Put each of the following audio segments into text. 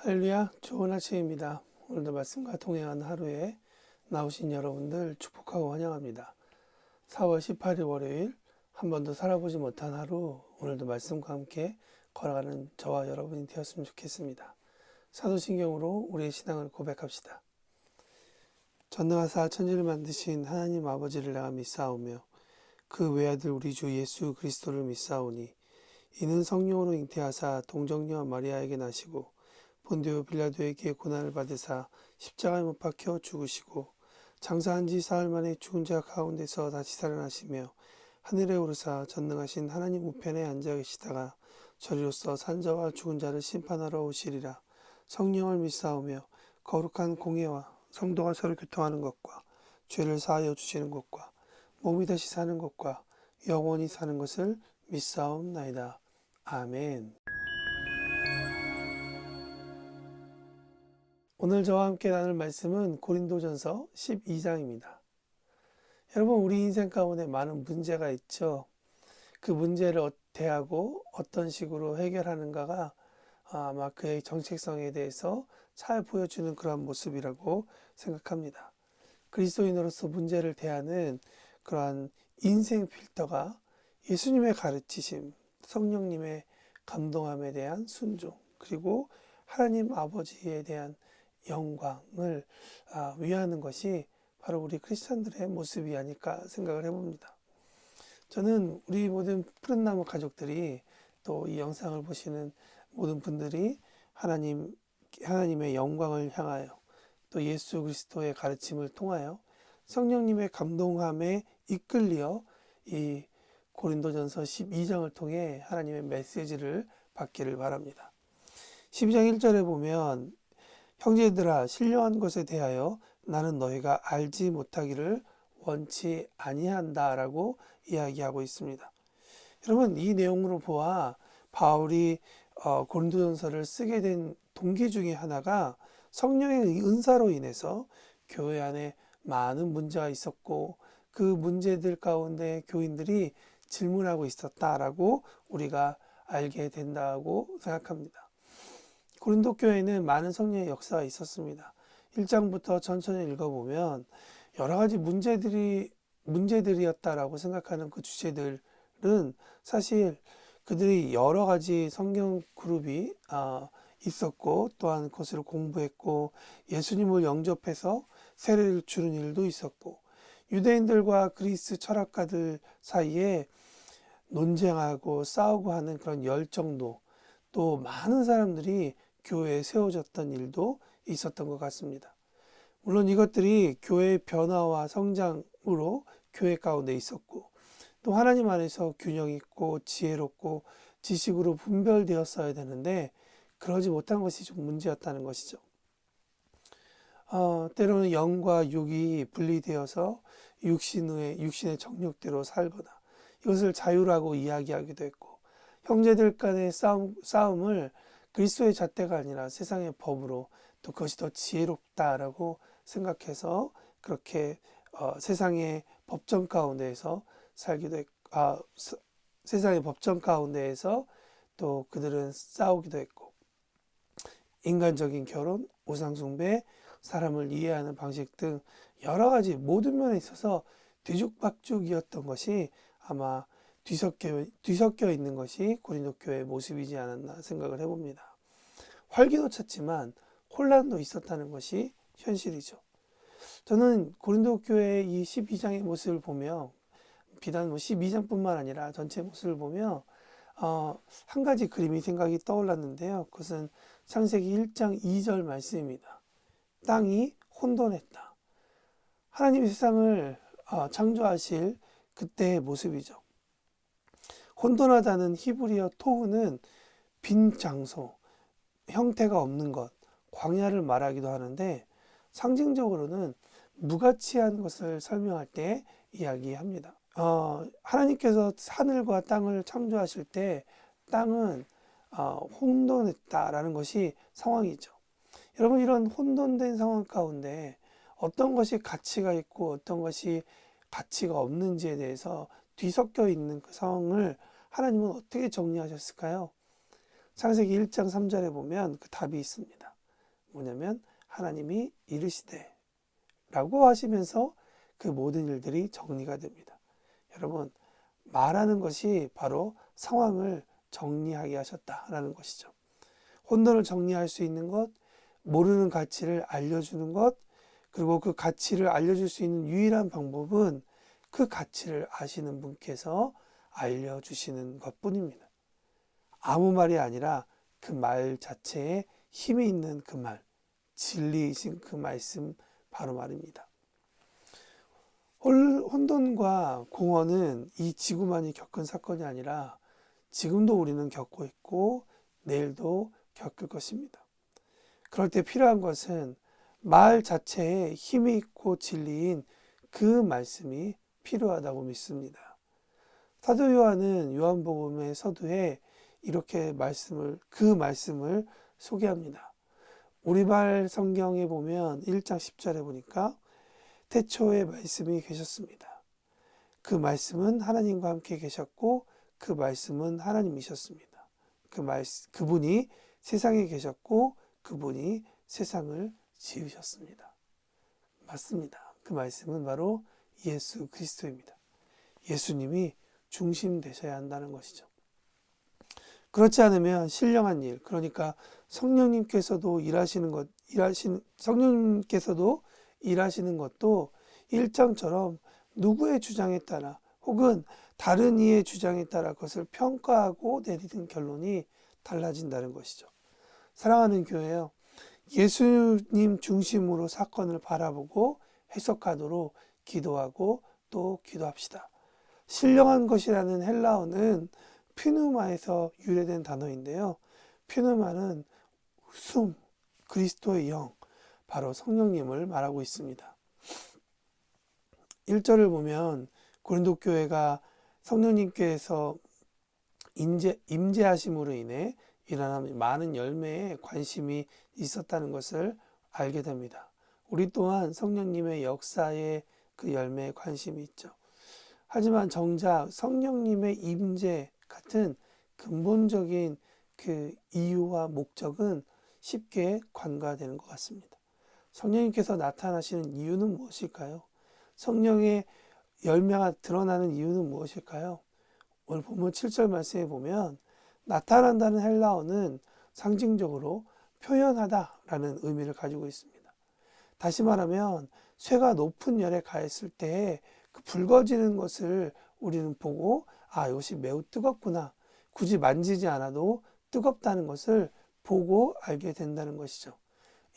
할렐루야, 좋은 아침입니다. 오늘도 말씀과 동행하는 하루에 나오신 여러분들 축복하고 환영합니다. 4월 18일 월요일, 한 번도 살아보지 못한 하루, 오늘도 말씀과 함께 걸어가는 저와 여러분이 되었으면 좋겠습니다. 사도신경으로 우리의 신앙을 고백합시다. 전능하사 천지를 만드신 하나님 아버지를 내가 믿사오며 그 외아들 우리 주 예수 그리스도를 믿사오니 이는 성령으로 잉태하사 동정녀 마리아에게 나시고 본디오 빌라도에게 고난을 받으사 십자가에 못 박혀 죽으시고 장사한 지 사흘 만에 죽은 자 가운데서 다시 살아나시며 하늘에 오르사 전능하신 하나님 우편에 앉아 계시다가 저리로서 산자와 죽은 자를 심판하러 오시리라. 성령을 믿사오며 거룩한 공예와 성도가 서로 교통하는 것과 죄를 사하여 주시는 것과 몸이 다시 사는 것과 영원히 사는 것을 믿사옵나이다. 아멘. 오늘 저와 함께 나눌 말씀은 고린도전서 12장입니다. 여러분, 우리 인생 가운데 많은 문제가 있죠. 그 문제를 대하고 어떤 식으로 해결하는가가 아마 그의 정체성에 대해서 잘 보여주는 그러한 모습이라고 생각합니다. 그리스도인으로서 문제를 대하는 그러한 인생 필터가 예수님의 가르치심, 성령님의 감동함에 대한 순종, 그리고 하나님 아버지에 대한 영광을 위하는 것이 바로 우리 크리스찬들의 모습이 아닐까 생각을 해봅니다. 저는 우리 모든 푸른나무 가족들이 또 이 영상을 보시는 모든 분들이 하나님의 영광을 향하여 또 예수 그리스도의 가르침을 통하여 성령님의 감동함에 이끌려 이 고린도전서 12장을 통해 하나님의 메시지를 받기를 바랍니다. 12장 1절에 보면 형제들아 신령한 것에 대하여 나는 너희가 알지 못하기를 원치 아니한다라고 이야기하고 있습니다. 여러분, 이 내용으로 보아 바울이 고린도전서를 쓰게 된 동기 중에 하나가 성령의 은사로 인해서 교회 안에 많은 문제가 있었고 그 문제들 가운데 교인들이 질문하고 있었다라고 우리가 알게 된다고 생각합니다. 고린도 교회에는 많은 성령의 역사가 있었습니다. 1장부터 천천히 읽어보면 여러 가지 문제들이었다라고 생각하는 그 주제들은 사실 그들이 여러 가지 성경 그룹이 있었고 또한 그것을 공부했고 예수님을 영접해서 세례를 주는 일도 있었고 유대인들과 그리스 철학가들 사이에 논쟁하고 싸우고 하는 그런 열정도 또 많은 사람들이 교회에 세워졌던 일도 있었던 것 같습니다. 물론 이것들이 교회의 변화와 성장으로 교회 가운데 있었고 또 하나님 안에서 균형 있고 지혜롭고 지식으로 분별되었어야 되는데 그러지 못한 것이 좀 문제였다는 것이죠. 때로는 영과 육이 분리되어서 육신의 정욕대로 살거나 이것을 자유라고 이야기하기도 했고 형제들 간의 싸움을 그리스도의 잣대가 아니라 세상의 법으로 또 그것이 더 지혜롭다라고 생각해서 그렇게 세상의 법정 가운데에서 살기도 했고 세상의 법정 가운데에서 또 그들은 싸우기도 했고 인간적인 결혼, 우상숭배, 사람을 이해하는 방식 등 여러 가지 모든 면에 있어서 뒤죽박죽이었던 것이 아마 뒤섞여 있는 것이 고린도 교회의 모습이지 않았나 생각을 해봅니다. 활기도 찼지만 혼란도 있었다는 것이 현실이죠. 저는 고린도 교회의 이 12장의 모습을 보며 비단 12장뿐만 아니라 전체 모습을 보며 한 가지 그림이 생각이 떠올랐는데요. 그것은 창세기 1장 2절 말씀입니다. 땅이 혼돈했다. 하나님이 세상을 창조하실 그때의 모습이죠. 혼돈하다는 히브리어 토후는 빈 장소, 형태가 없는 것, 광야를 말하기도 하는데 상징적으로는 무가치한 것을 설명할 때 이야기합니다. 하나님께서 하늘과 땅을 창조하실 때 땅은 혼돈했다라는 것이 상황이죠. 여러분, 이런 혼돈된 상황 가운데 어떤 것이 가치가 있고 어떤 것이 가치가 없는지에 대해서 뒤섞여 있는 그 상황을 하나님은 어떻게 정리하셨을까요? 창세기 1장 3절에 보면 그 답이 있습니다. 뭐냐면 하나님이 이르시되 라고 하시면서 그 모든 일들이 정리가 됩니다. 여러분, 말하는 것이 바로 상황을 정리하게 하셨다라는 것이죠. 혼돈을 정리할 수 있는 것, 모르는 가치를 알려주는 것, 그리고 그 가치를 알려줄 수 있는 유일한 방법은 그 가치를 아시는 분께서 알려주시는 것뿐입니다. 아무 말이 아니라 그 말 자체에 힘이 있는 그 말, 진리이신 그 말씀 바로 말입니다. 혼돈과 공허는 이 지구만이 겪은 사건이 아니라 지금도 우리는 겪고 있고 내일도 겪을 것입니다. 그럴 때 필요한 것은 말 자체에 힘이 있고 진리인 그 말씀이 필요하다고 믿습니다. 사도 요한은 요한복음의 서두에 이렇게 그 말씀을 소개합니다. 우리말 성경에 보면 1장 10절에 보니까 태초에 말씀이 계셨습니다. 그 말씀은 하나님과 함께 계셨고 그 말씀은 하나님이셨습니다. 그분이 세상에 계셨고 그분이 세상을 지으셨습니다. 맞습니다. 그 말씀은 바로 예수 그리스도입니다. 예수님이 중심 되셔야 한다는 것이죠. 그렇지 않으면 신령한 일, 그러니까 성령님께서도 일하시는 것도 일정처럼 누구의 주장에 따라 혹은 다른 이의 주장에 따라 그것을 평가하고 내리는 결론이 달라진다는 것이죠. 사랑하는 교회요, 예수님 중심으로 사건을 바라보고 해석하도록 기도하고 또 기도합시다. 신령한 것이라는 헬라어는 퓨누마에서 유래된 단어인데요. 퓨누마는 숨, 그리스도의 영, 바로 성령님을 말하고 있습니다. 1절을 보면 고린도 교회가 성령님께서 임재하심으로 인해 일어나는 많은 열매에 관심이 있었다는 것을 알게 됩니다. 우리 또한 성령님의 역사에 그 열매에 관심이 있죠. 하지만 정작 성령님의 임재 같은 근본적인 그 이유와 목적은 쉽게 관과되는 것 같습니다. 성령님께서 나타나시는 이유는 무엇일까요? 성령의 열매가 드러나는 이유는 무엇일까요? 오늘 본문 7절 말씀에 보면 나타난다는 헬라어는 상징적으로 표현하다라는 의미를 가지고 있습니다. 다시 말하면 쇠가 높은 열에 가했을 때 그 붉어지는 것을 우리는 보고 이것이 매우 뜨겁구나. 굳이 만지지 않아도 뜨겁다는 것을 보고 알게 된다는 것이죠.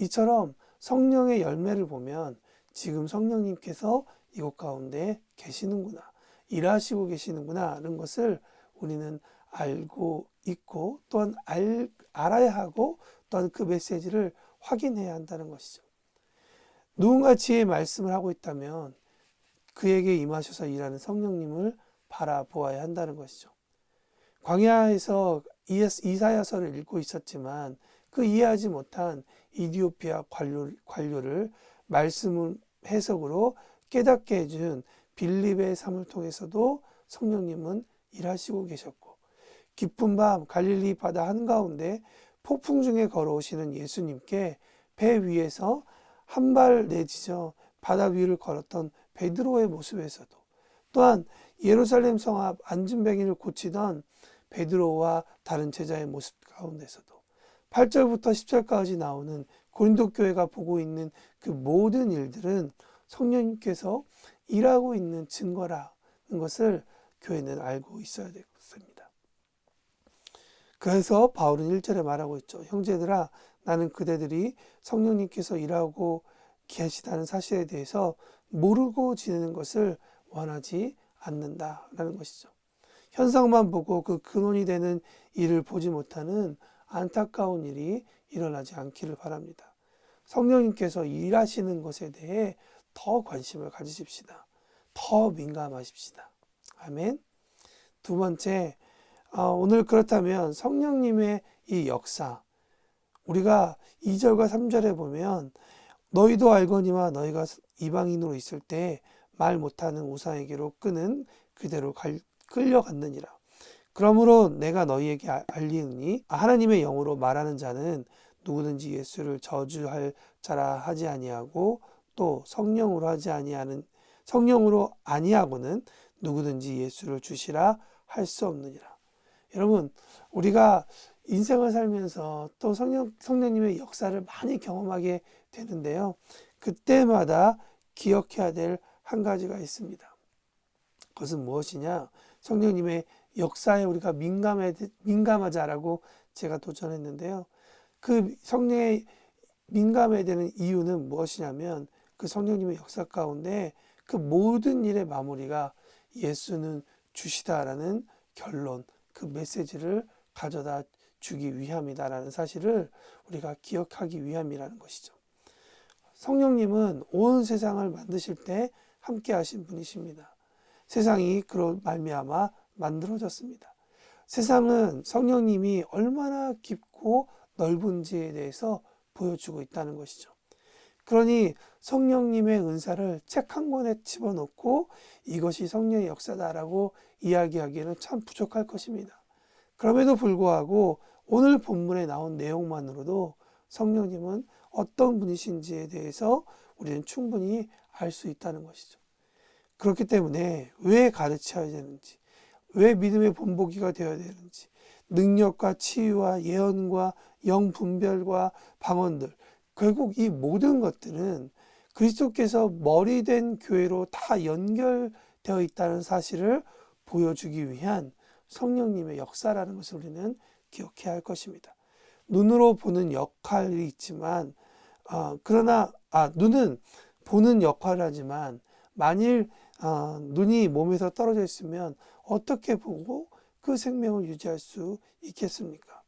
이처럼 성령의 열매를 보면 지금 성령님께서 이곳 가운데 계시는구나, 일하시고 계시는구나 하는 것을 우리는 알고 있고 또한 알아야 하고 또한 그 메시지를 확인해야 한다는 것이죠. 누군가 지혜의 말씀을 하고 있다면 그에게 임하셔서 일하는 성령님을 바라보아야 한다는 것이죠. 광야에서 이사야서를 읽고 있었지만 그 이해하지 못한 이디오피아 관료를 말씀 해석으로 깨닫게 해준 빌립의 삶을 통해서도 성령님은 일하시고 계셨고, 깊은 밤 갈릴리 바다 한가운데 폭풍 중에 걸어오시는 예수님께 배 위에서 한 발 내딛어 바다 위를 걸었던 베드로의 모습에서도, 또한 예루살렘 성 앞 안진뱅이를 고치던 베드로와 다른 제자의 모습 가운데서도 8절부터 10절까지 나오는 고린도 교회가 보고 있는 그 모든 일들은 성령님께서 일하고 있는 증거라는 것을 교회는 알고 있어야 되겠습니다. 그래서 바울은 1절에 말하고 있죠. 형제들아, 나는 그대들이 성령님께서 일하고 계시다는 사실에 대해서 모르고 지내는 것을 원하지 않는다라는 것이죠. 현상만 보고 그 근원이 되는 일을 보지 못하는 안타까운 일이 일어나지 않기를 바랍니다. 성령님께서 일하시는 것에 대해 더 관심을 가지십시다. 더 민감하십시다. 아멘. 두 번째, 오늘 그렇다면 성령님의 이 역사, 우리가 2절과 3절에 보면 너희도 알거니와 너희가 이방인으로 있을 때 말 못하는 우상에게로 끄는 그대로 끌려갔느니라. 그러므로 내가 너희에게 알리니 하나님의 영으로 말하는 자는 누구든지 예수를 저주할 자라 하지 아니하고 또 성령으로 아니하고는 누구든지 예수를 주시라 할 수 없느니라. 여러분, 우리가 인생을 살면서 또 성령님의 역사를 많이 경험하게 되는데요. 그때마다 기억해야 될 한 가지가 있습니다. 그것은 무엇이냐? 성령님의 역사에 우리가 민감하자라고 제가 도전했는데요. 그 성령에 민감해야 되는 이유는 무엇이냐면 그 성령님의 역사 가운데 그 모든 일의 마무리가 예수는 주시다라는 결론, 그 메시지를 가져다 주기 위함이다라는 사실을 우리가 기억하기 위함이라는 것이죠. 성령님은 온 세상을 만드실 때 함께 하신 분이십니다. 세상이 그로 말미암아 만들어졌습니다. 세상은 성령님이 얼마나 깊고 넓은지에 대해서 보여주고 있다는 것이죠. 그러니 성령님의 은사를 책 한 권에 집어넣고 이것이 성령의 역사다라고 이야기하기에는 참 부족할 것입니다. 그럼에도 불구하고 오늘 본문에 나온 내용만으로도 성령님은 어떤 분이신지에 대해서 우리는 충분히 알 수 있다는 것이죠. 그렇기 때문에 왜 가르쳐야 되는지, 왜 믿음의 본보기가 되어야 되는지, 능력과 치유와 예언과 영분별과 방언들, 결국 이 모든 것들은 그리스도께서 머리 된 교회로 다 연결되어 있다는 사실을 보여주기 위한 성령님의 역사라는 것을 우리는 기억해야 할 것입니다. 눈으로 보는 역할이 있지만 그러나 눈은 보는 역할을 하지만 만일 눈이 몸에서 떨어져 있으면 어떻게 보고 그 생명을 유지할 수 있겠습니까?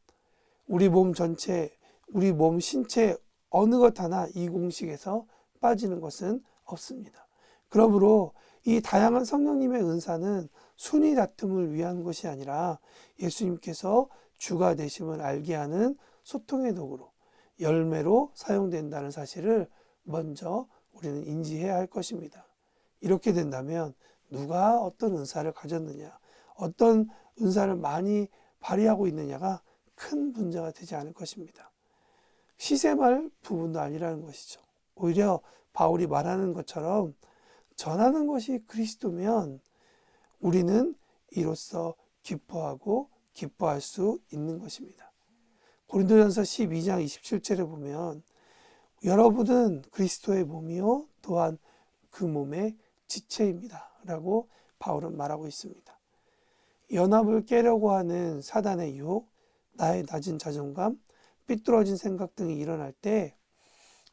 우리 몸 전체, 우리 몸 신체 어느 것 하나 이 공식에서 빠지는 것은 없습니다. 그러므로 이 다양한 성령님의 은사는 순위 다툼을 위한 것이 아니라 예수님께서 주가 되심을 알게 하는 소통의 도구로, 열매로 사용된다는 사실을 먼저 우리는 인지해야 할 것입니다. 이렇게 된다면 누가 어떤 은사를 가졌느냐, 어떤 은사를 많이 발휘하고 있느냐가 큰 문제가 되지 않을 것입니다. 시샘할 부분도 아니라는 것이죠. 오히려 바울이 말하는 것처럼 전하는 것이 그리스도면 우리는 이로써 기뻐하고 기뻐할 수 있는 것입니다. 고린도전서 12장 27절에 보면 여러분은 그리스도의 몸이요 또한 그 몸의 지체입니다 라고 바울은 말하고 있습니다. 연합을 깨려고 하는 사단의 유혹, 나의 낮은 자존감, 삐뚤어진 생각 등이 일어날 때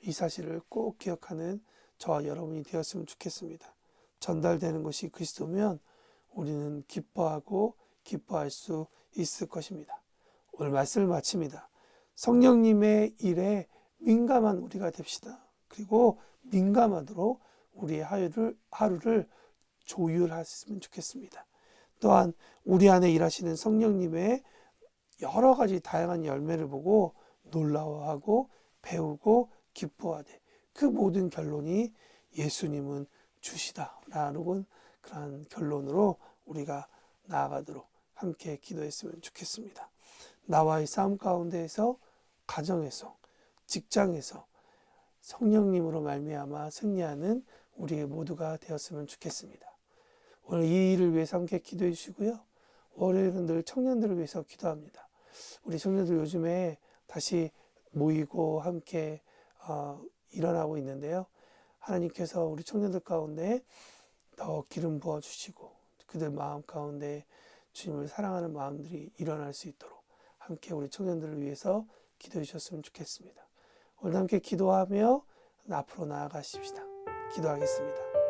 이 사실을 꼭 기억하는 저와 여러분이 되었으면 좋겠습니다. 전달되는 것이 그리스도면 우리는 기뻐하고 기뻐할 수 있을 것입니다. 오늘 말씀을 마칩니다. 성령님의 일에 민감한 우리가 됩시다. 그리고 민감하도록 우리의 하루를 조율했으면 좋겠습니다. 또한 우리 안에 일하시는 성령님의 여러 가지 다양한 열매를 보고 놀라워하고 배우고 기뻐하되 그 모든 결론이 예수님은 주시다라는 그런 결론으로 우리가 나아가도록 함께 기도했으면 좋겠습니다. 나와의 싸움 가운데에서, 가정에서, 직장에서 성령님으로 말미암아 승리하는 우리 모두가 되었으면 좋겠습니다. 오늘 이 일을 위해서 함께 기도해 주시고요. 월요일은 늘 청년들을 위해서 기도합니다. 우리 청년들 요즘에 다시 모이고 함께 일어나고 있는데요. 하나님께서 우리 청년들 가운데 더 기름 부어주시고 그들 마음 가운데 주님을 사랑하는 마음들이 일어날 수 있도록 함께 우리 청년들을 위해서 기도해 주셨으면 좋겠습니다. 오늘 함께 기도하며 앞으로 나아가십시다. 기도하겠습니다.